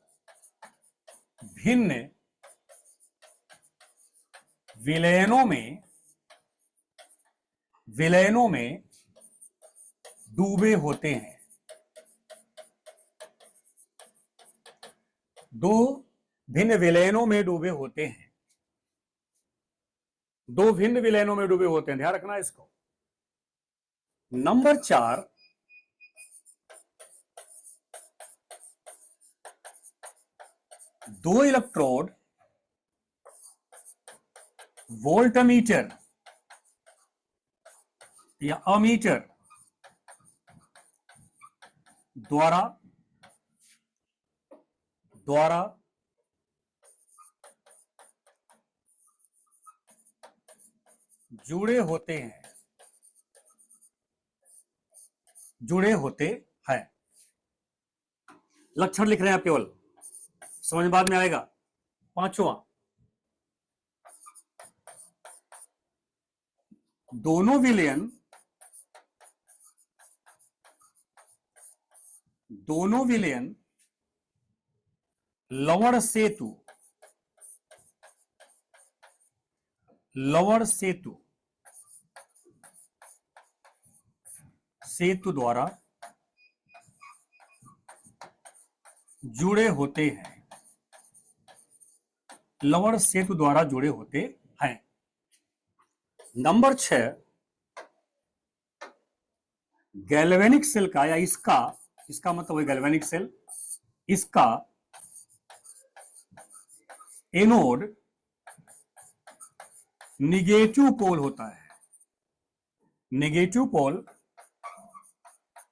भिन्न विलयनों में डूबे होते हैं, 2 भिन्न विलयनों में डूबे होते हैं, 2 भिन्न विलयनों में डूबे होते हैं, ध्यान रखना इसको। नंबर 4, 2 इलेक्ट्रोड वोल्टमीटर या अमीटर द्वारा जुड़े होते हैं, लक्षण लिख रहे हैं आप केवल, समझ बाद में आएगा। 5वां, दोनों विलयन लवण सेतु द्वारा जुड़े होते हैं, लवण सेतु द्वारा जुड़े होते हैं। नंबर 6, गैल्वेनिक सेल का, या इसका मतलब है गैल्वेनिक सेल, इसका एनोड निगेटिव पोल होता है, निगेटिव पोल,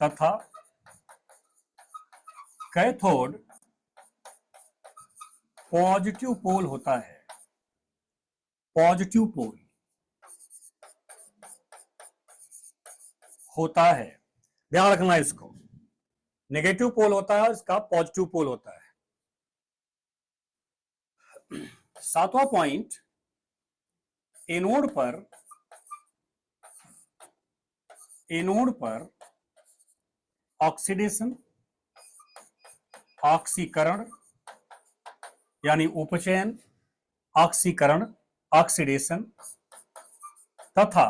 तथा कैथोड पॉजिटिव पोल होता है, पॉजिटिव पोल होता है, ध्यान रखना इसको। नेगेटिव पोल होता है, इसका पॉजिटिव पोल होता है। 7वां पॉइंट, एनोड पर ऑक्सीडेशन, ऑक्सीकरण यानी उपचयन, ऑक्सीकरण, ऑक्सीडेशन, तथा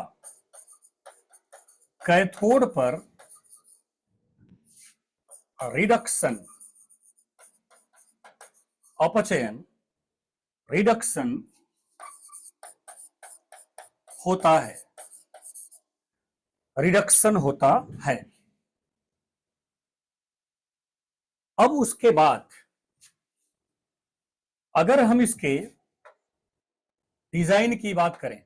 कैथोड पर रिडक्शन, अपचयन, रिडक्शन होता है। रिडक्शन होता है। अब उसके बाद अगर हम इसके डिजाइन की बात करें,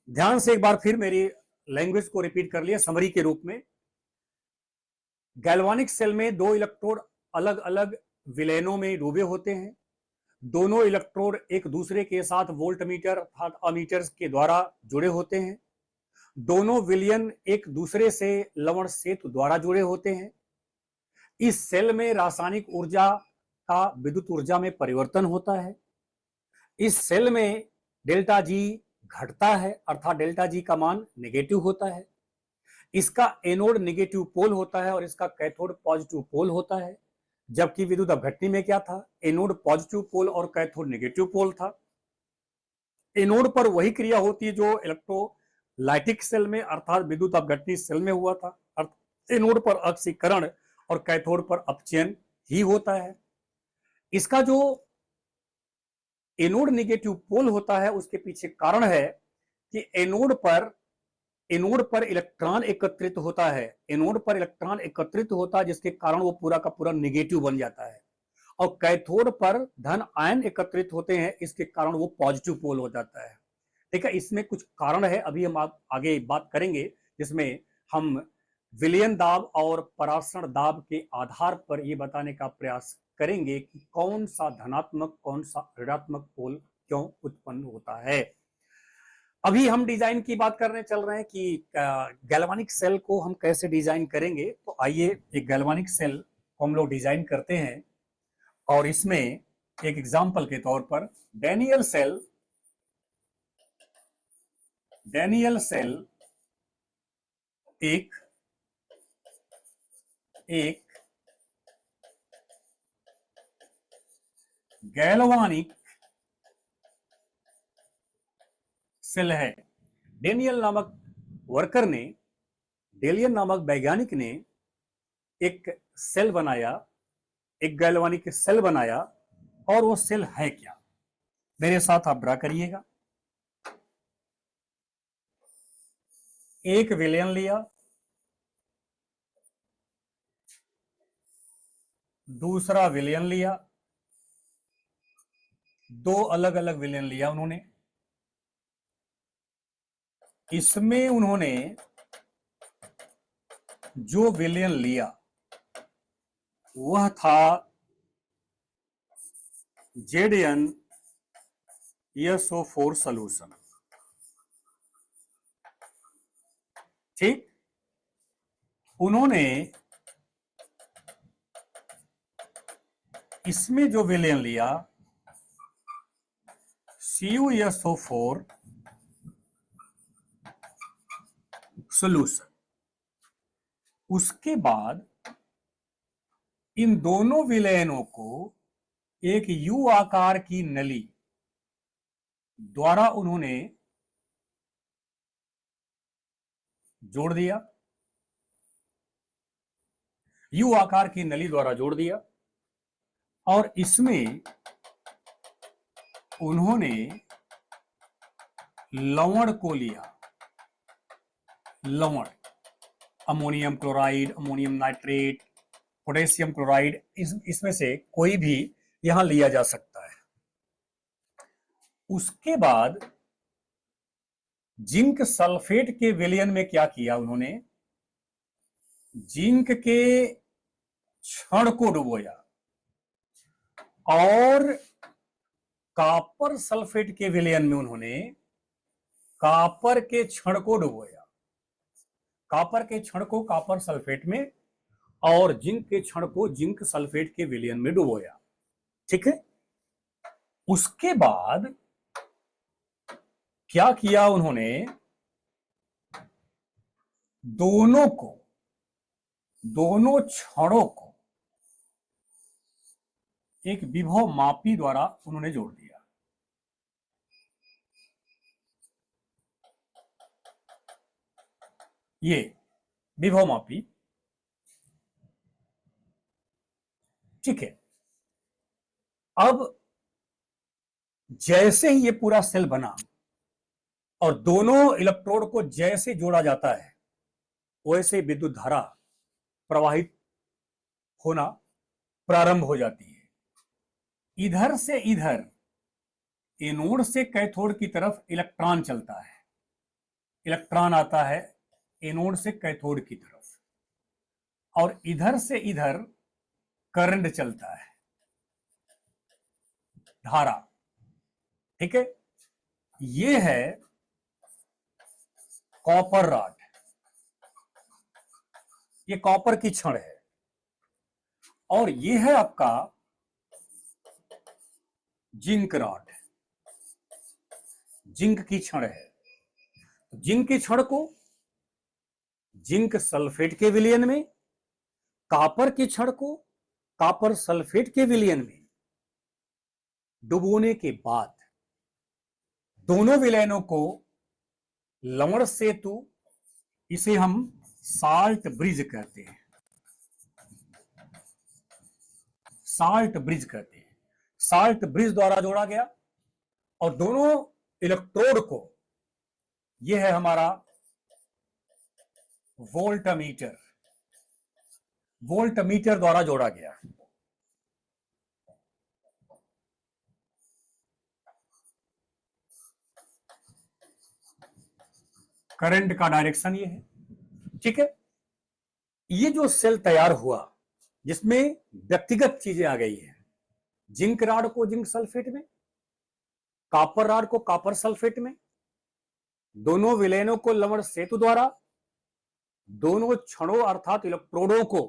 ध्यान से एक बार फिर मेरी लैंग्वेज को रिपीट कर लिया समरी के रूप में। गैल्वानिक सेल में दो इलेक्ट्रोड अलग अलग विलयनों में डूबे होते हैं। दोनों इलेक्ट्रोड एक दूसरे के साथ वोल्टमीटर अर्थात अमीटर के द्वारा जुड़े होते हैं। दोनों विलयन एक दूसरे से लवण सेतु द्वारा जुड़े होते हैं। इस सेल में रासायनिक ऊर्जा का विद्युत ऊर्जा में परिवर्तन होता है। इस सेल में डेल्टा जी घटता है अर्थात डेल्टा जी का मान नेगेटिव होता है। इसका एनोड नेगेटिव पोल होता है और इसका कैथोड पॉजिटिव पोल होता है। जबकि विद्युत अपघटनी में क्या था, एनोड पॉजिटिव पोल और कैथोड नेगेटिव पोल था। एनोड पर वही क्रिया होती है जो इलेक्ट्रोलाइटिक सेल में अर्थात विद्युत अपघटनी सेल में हुआ था। एनोड पर ऑक्सीकरण और कैथोड पर अपचयन ही होता है। इसका जो एनोड नेगेटिव पोल होता है उसके पीछे कारण है कि एनोड पर इलेक्ट्रॉन एकत्रित होता है। एनोड पर इलेक्ट्रॉन एकत्रित होता है जिसके कारण वो पूरा का पूरा नेगेटिव बन जाता है और कैथोड पर धन आयन एकत्रित होते हैं, इसके कारण वो पॉजिटिव पोल हो जाता है। ठीक है, इसमें कुछ कारण है, अभी हम आगे बात करेंगे जिसमें हम विलयन दाब और परासरण दाब के आधार पर यह बताने का प्रयास करेंगे कि कौन सा धनात्मक कौन सा ऋणात्मक पोल क्यों उत्पन्न होता है। अभी हम डिजाइन की बात करने चल रहे हैं कि गैल्वानिक सेल को हम कैसे डिजाइन करेंगे। तो आइए एक गैल्वानिक सेल को हम लोग डिजाइन करते हैं और इसमें एक एग्जांपल के तौर पर डैनियल सेल एक गैल्वानिक सेल है। डेनियल नामक वैज्ञानिक ने एक सेल बनाया, एक गैल्वानिक सेल बनाया। और वो सेल है क्या, मेरे साथ आप ड्रा करिएगा। एक विलयन लिया, दूसरा विलयन लिया, दो अलग अलग विलयन लिया उन्होंने। इसमें उन्होंने जो विलयन लिया वह था ZnSO4 सॉल्यूशन। ठीक, उन्होंने इसमें जो विलयन लिया CuSO4 सॉल्यूशन, उसके बाद इन दोनों विलयनों को एक यू आकार की नली द्वारा उन्होंने जोड़ दिया, यू आकार की नली द्वारा जोड़ दिया। और इसमें उन्होंने लवण को लिया, लवण, ammonium chloride, ammonium nitrate, potassium chloride, इसमें से कोई भी यहां लिया जा सकता है। उसके बाद जिंक सल्फेट के विलयन में क्या किया उन्होंने, जिंक के क्षण को डुबोया और कॉपर सल्फेट के विलयन में उन्होंने कॉपर के क्षण को डुबोया, कॉपर के क्षण को कॉपर सल्फेट में और जिंक के क्षण को जिंक सल्फेट के विलयन में डुबोया। ठीक है, उसके बाद क्या किया उन्होंने, दोनों क्षणों को एक विभव मापी द्वारा उन्होंने जोड़ दिया। ये विभव मापी, ठीक है। अब जैसे ही ये पूरा सेल बना और दोनों इलेक्ट्रोड को जैसे जोड़ा जाता है वैसे विद्युत धारा प्रवाहित होना प्रारंभ हो जाती है। इधर से इधर एनोड से कैथोड की तरफ इलेक्ट्रॉन चलता है, इलेक्ट्रॉन आता है एनोड से कैथोड की तरफ, और इधर से इधर करंट चलता है, धारा। ठीक है, ये है कॉपर रॉड, ये कॉपर की छड़ है, और ये है आपका जिंक रॉड, जिंक की छड़ है। जिंक की छड़ को जिंक सल्फेट के विलयन में, कॉपर की छड़ को कॉपर सल्फेट के विलयन में डुबोने के बाद दोनों विलयनों को लवण सेतु, इसे हम साल्ट ब्रिज कहते हैं, साल्ट ब्रिज कहते हैं, साल्ट ब्रिज द्वारा जोड़ा गया, और दोनों इलेक्ट्रोड को, यह है हमारा वोल्टमीटर, वोल्टमीटर द्वारा जोड़ा गया। करंट का डायरेक्शन ये है। ठीक है, ये जो सेल तैयार हुआ जिसमें व्यक्तिगत चीजें आ गई है, जिंक रॉड को जिंक सल्फेट में, कॉपर रॉड को कॉपर सल्फेट में, दोनों विलयनों को लवण सेतु द्वारा, दोनों क्षणों अर्थात इलेक्ट्रोडों को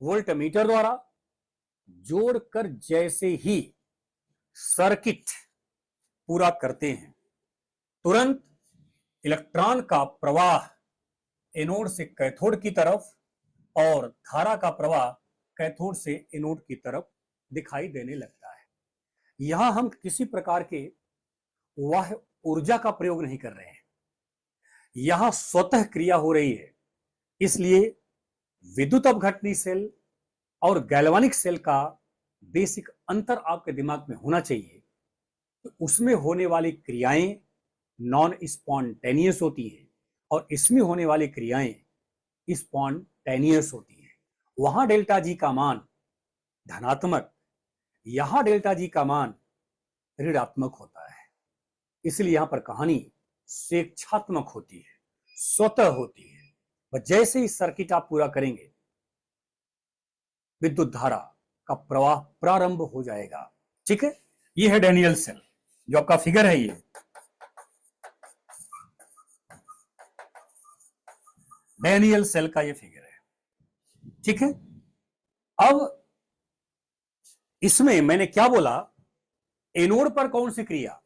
वोल्टमीटर द्वारा जोड़कर जैसे ही सर्किट पूरा करते हैं, तुरंत इलेक्ट्रॉन का प्रवाह एनोड से कैथोड की तरफ और धारा का प्रवाह कैथोड से एनोड की तरफ दिखाई देने लगता है। यहां हम किसी प्रकार के वह ऊर्जा का प्रयोग नहीं कर रहे हैं, यहां स्वतः क्रिया हो रही है। इसलिए विद्युत अपघटनी सेल और गैल्वानिक सेल का बेसिक अंतर आपके दिमाग में होना चाहिए कि उसमें होने वाली क्रियाएं नॉन स्पॉन्टेनियस होती है और इसमें होने वाली क्रियाएं स्पॉन्टेनियस होती है। वहां डेल्टा जी का मान धनात्मक, यहां डेल्टा जी का मान ऋणात्मक होता है। इसलिए यहां पर कहानी स्वेच्छात्मक होती है, स्वतः होती है। जैसे ही सर्किट आप पूरा करेंगे विद्युत धारा का प्रवाह प्रारंभ हो जाएगा। ठीक है, ये है डैनियल सेल, जो आपका फिगर है, ये डैनियल सेल का ये फिगर है। ठीक है, अब इसमें मैंने क्या बोला, एनोड पर कौन सी क्रिया,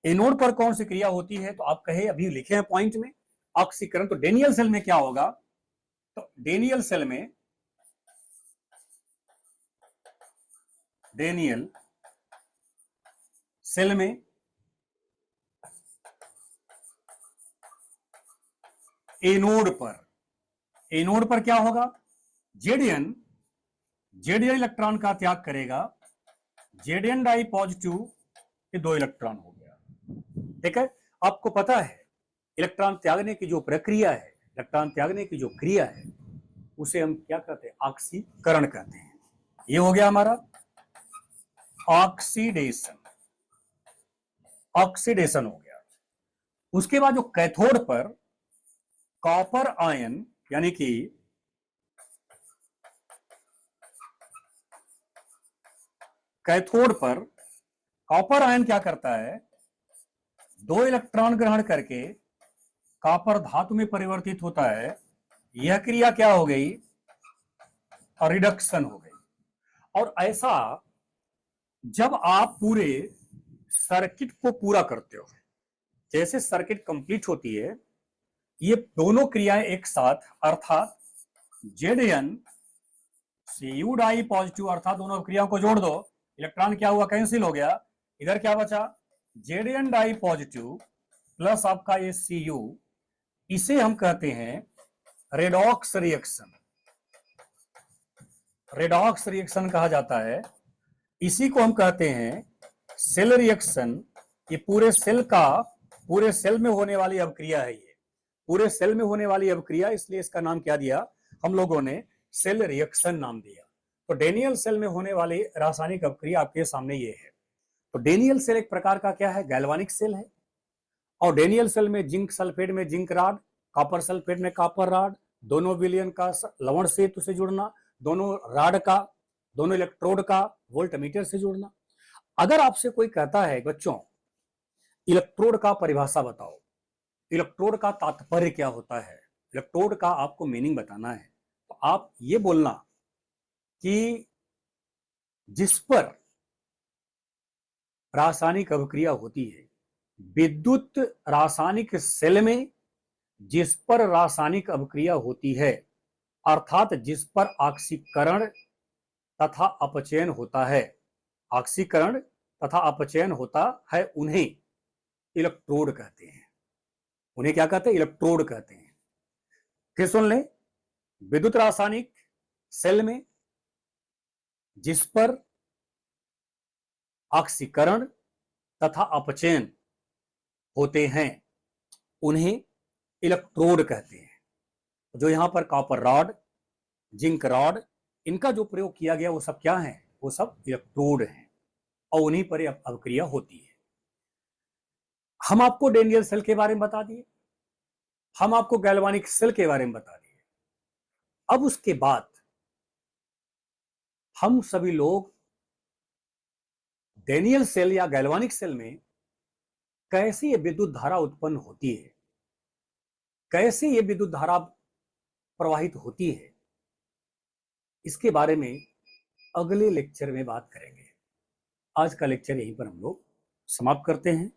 एनोड पर कौन सी क्रिया होती है, तो आप कहे अभी लिखे हैं पॉइंट में ऑक्सीकरण। तो डैनियल सेल में क्या होगा, तो डैनियल सेल में, डैनियल सेल में एनोड पर क्या होगा, जेडीएन इलेक्ट्रॉन का त्याग करेगा, जेडीएन डाई पॉजिटिव, ये 2 इलेक्ट्रॉन हो गया। ठीक है, आपको पता है इलेक्ट्रॉन त्यागने की जो प्रक्रिया है, इलेक्ट्रॉन त्यागने की जो क्रिया है, उसे हम क्या कहते हैं, ऑक्सीकरण कहते हैं। ये हो गया हमारा ऑक्सीडेशन, ऑक्सीडेशन हो गया। उसके बाद जो कैथोड पर कॉपर आयन, यानी कि कैथोड पर कॉपर आयन क्या करता है, 2 इलेक्ट्रॉन ग्रहण करके कॉपर धातु में परिवर्तित होता है। यह क्रिया क्या हो गई, रिडक्शन हो गई। और ऐसा जब आप पूरे सर्किट को पूरा करते हो, जैसे सर्किट कंप्लीट होती है, ये दोनों क्रियाएं एक साथ, अर्थात जेडीएन Cu डाई पॉजिटिव, अर्थात दोनों क्रियाओं को जोड़ दो, इलेक्ट्रॉन क्या हुआ, कैंसिल हो गया, इधर क्या बचा, जेडीएन डाई पॉजिटिव प्लस आपका ये Cu, इसे हम कहते हैं रेडॉक्स रिएक्शन, रेडॉक्स रिएक्शन कहा जाता है। इसी को हम कहते हैं सेल रिएक्शन। ये पूरे सेल का पूरे सेल में होने वाली अभिक्रिया है ये, पूरे सेल में होने वाली अभिक्रिया, इसलिए इसका नाम क्या दिया हम लोगों ने, सेल रिएक्शन नाम दिया। तो डेनियल सेल में होने वाली रासायनिक अभिक्रिया आपके सामने ये है। तो डेनियल सेल एक प्रकार का क्या है, गैल्वानिक सेल है। और डेनियल सेल में जिंक सल्फेट में जिंक राड, कॉपर सल्फेट में कॉपर राड, दोनों विलयन का लवण सेतु से जुड़ना, दोनों राड का, दोनों इलेक्ट्रोड का वोल्टमीटर से जुड़ना। अगर आपसे कोई कहता है बच्चों इलेक्ट्रोड का परिभाषा बताओ, इलेक्ट्रोड का तात्पर्य क्या होता है, इलेक्ट्रोड का आपको मीनिंग बताना है, तो आप ये बोलना कि जिस पर रासायनिक अभिक्रिया होती है, विद्युत रासायनिक सेल में जिस पर रासायनिक अभिक्रिया होती है, अर्थात जिस पर ऑक्सीकरण तथा अपचयन होता है, ऑक्सीकरण तथा अपचयन होता है, उन्हें इलेक्ट्रोड कहते हैं। उन्हें क्या कहते हैं, इलेक्ट्रोड कहते हैं। फिर सुन लें, विद्युत रासायनिक सेल में जिस पर ऑक्सीकरण तथा अपचयन होते हैं उन्हें इलेक्ट्रोड कहते हैं। जो यहां पर कॉपर रॉड, जिंक रॉड, इनका जो प्रयोग किया गया वो सब क्या है, वो सब इलेक्ट्रोड हैं और उन्हीं पर अभिक्रिया होती है। हम आपको डेनियल सेल के बारे में बता दिए, हम आपको गैल्वानिक सेल के बारे में बता दिए। अब उसके बाद हम सभी लोग डेनियल सेल या गैल्वानिक सेल में कैसे ये विद्युत धारा उत्पन्न होती है, कैसे ये विद्युत धारा प्रवाहित होती है, इसके बारे में अगले लेक्चर में बात करेंगे। आज का लेक्चर यहीं पर हम लोग समाप्त करते हैं।